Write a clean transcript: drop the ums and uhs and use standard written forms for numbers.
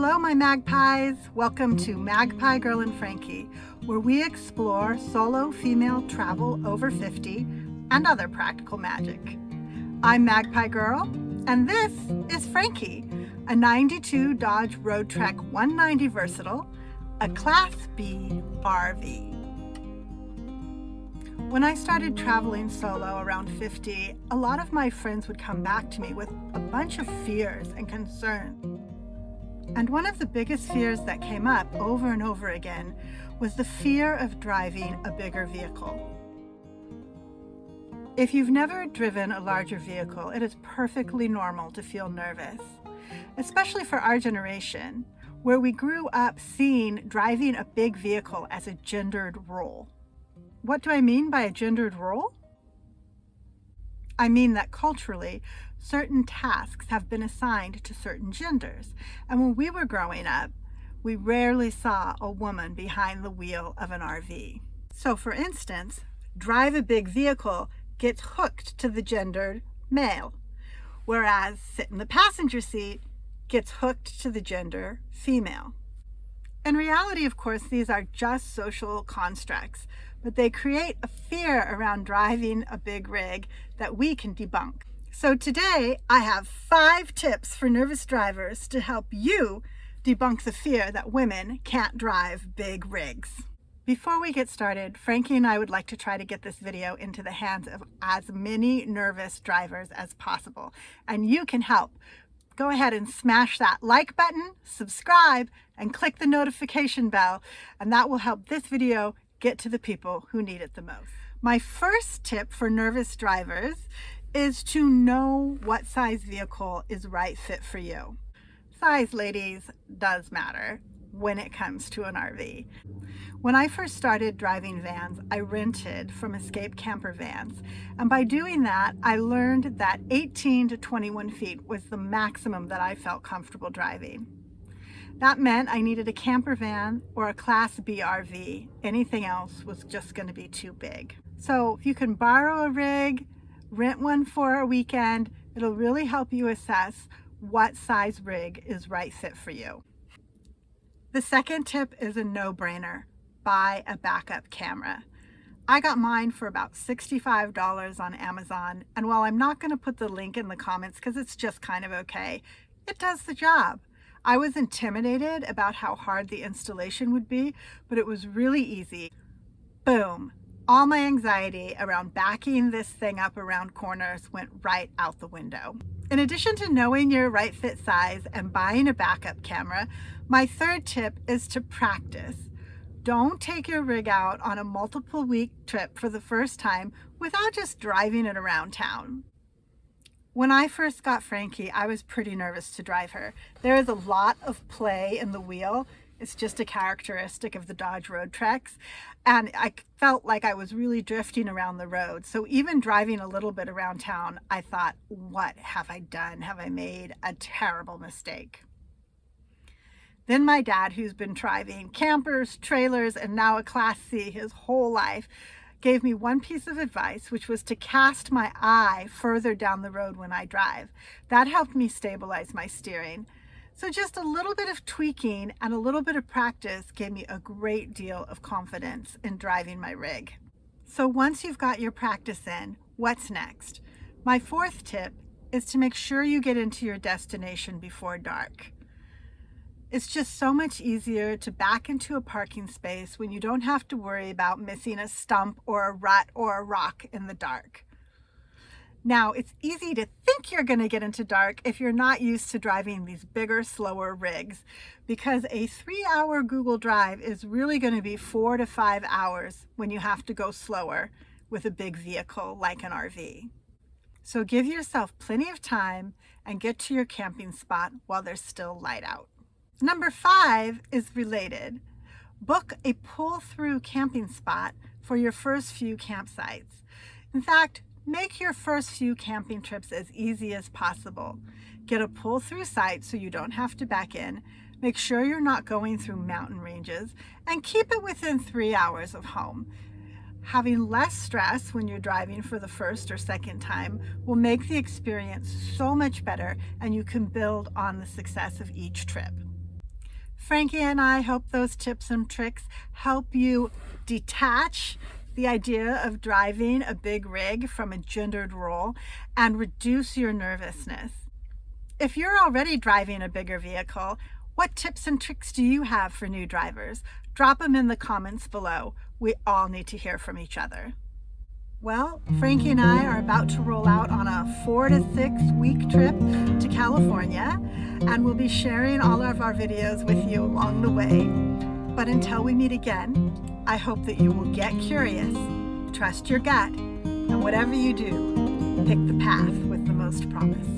Hello, my magpies. Welcome to Magpie Girl and Frankie, where we explore solo female travel over 50 and other practical magic. I'm Magpie Girl, and this is Frankie, a 92 Dodge Roadtrek 190 Versatile, a Class B RV. When I started traveling solo around 50, a lot of my friends would come back to me with a bunch of fears and concerns. And one of the biggest fears that came up over and over again was the fear of driving a bigger vehicle. If you've never driven a larger vehicle, it is perfectly normal to feel nervous, especially for our generation, where we grew up seeing driving a big vehicle as a gendered role. What do I mean by a gendered role? I mean that culturally, certain tasks have been assigned to certain genders. And when we were growing up, we rarely saw a woman behind the wheel of an RV. So for instance, drive a big vehicle gets hooked to the gendered male, whereas sit in the passenger seat gets hooked to the gender female. In reality, of course, these are just social constructs, but they create a fear around driving a big rig that we can debunk. So today, I have 5 tips for nervous drivers to help you debunk the fear that women can't drive big rigs. Before we get started, Frankie and I would like to try to get this video into the hands of as many nervous drivers as possible, and you can help. Go ahead and smash that like button, subscribe, and click the notification bell, and that will help this video get to the people who need it the most. My first tip for nervous drivers is to know what size vehicle is right fit for you. Size, ladies, does matter when it comes to an RV. When I first started driving vans, I rented from Escape Camper Vans, and by doing that, I learned that 18 to 21 feet was the maximum that I felt comfortable driving. That meant I needed a camper van or a Class B RV. Anything else was just going to be too big. So if you can borrow a rig, rent one for a weekend, it'll really help you assess what size rig is right fit for you. The second tip is a no-brainer. Buy a backup camera. I got mine for about $65 on Amazon, and while I'm not going to put the link in the comments because it's just kind of okay, it does the job. I was intimidated about how hard the installation would be, but it was really easy. Boom. All my anxiety around backing this thing up around corners went right out the window. In addition to knowing your right fit size and buying a backup camera, my third tip is to practice. Don't take your rig out on a multiple week trip for the first time without just driving it around town. When I first got Frankie, I was pretty nervous to drive her. There is a lot of play in the wheel. It's just a characteristic of the Dodge Roadtreks, and I felt like I was really drifting around the road. So even driving a little bit around town, I thought, what have I done? Have I made a terrible mistake? Then my dad, who's been driving campers, trailers, and now a Class C his whole life, gave me one piece of advice, which was to cast my eye further down the road when I drive. That helped me stabilize my steering. So just a little bit of tweaking and a little bit of practice gave me a great deal of confidence in driving my rig. So once you've got your practice in, what's next? My fourth tip is to make sure you get into your destination before dark. It's just so much easier to back into a parking space when you don't have to worry about missing a stump or a rut or a rock in the dark. Now, it's easy to think you're going to get into dark if you're not used to driving these bigger, slower rigs, because a 3-hour Google Drive is really going to be 4 to 5 hours when you have to go slower with a big vehicle like an RV. So give yourself plenty of time and get to your camping spot while there's still light out. Number 5 is related. Book a pull-through camping spot for your first few campsites. In fact, make your first few camping trips as easy as possible. Get a pull-through site so you don't have to back in. Make sure you're not going through mountain ranges, and keep it within 3 hours of home. Having less stress when you're driving for the first or second time will make the experience so much better, and you can build on the success of each trip. Frankie and I hope those tips and tricks help you detach the idea of driving a big rig from a gendered role and reduce your nervousness. If you're already driving a bigger vehicle, what tips and tricks do you have for new drivers? Drop them in the comments below. We all need to hear from each other. Well, Frankie and I are about to roll out on a 4 to 6 week trip to California, and we'll be sharing all of our videos with you along the way. But until we meet again, I hope that you will get curious, trust your gut, and whatever you do, pick the path with the most promise.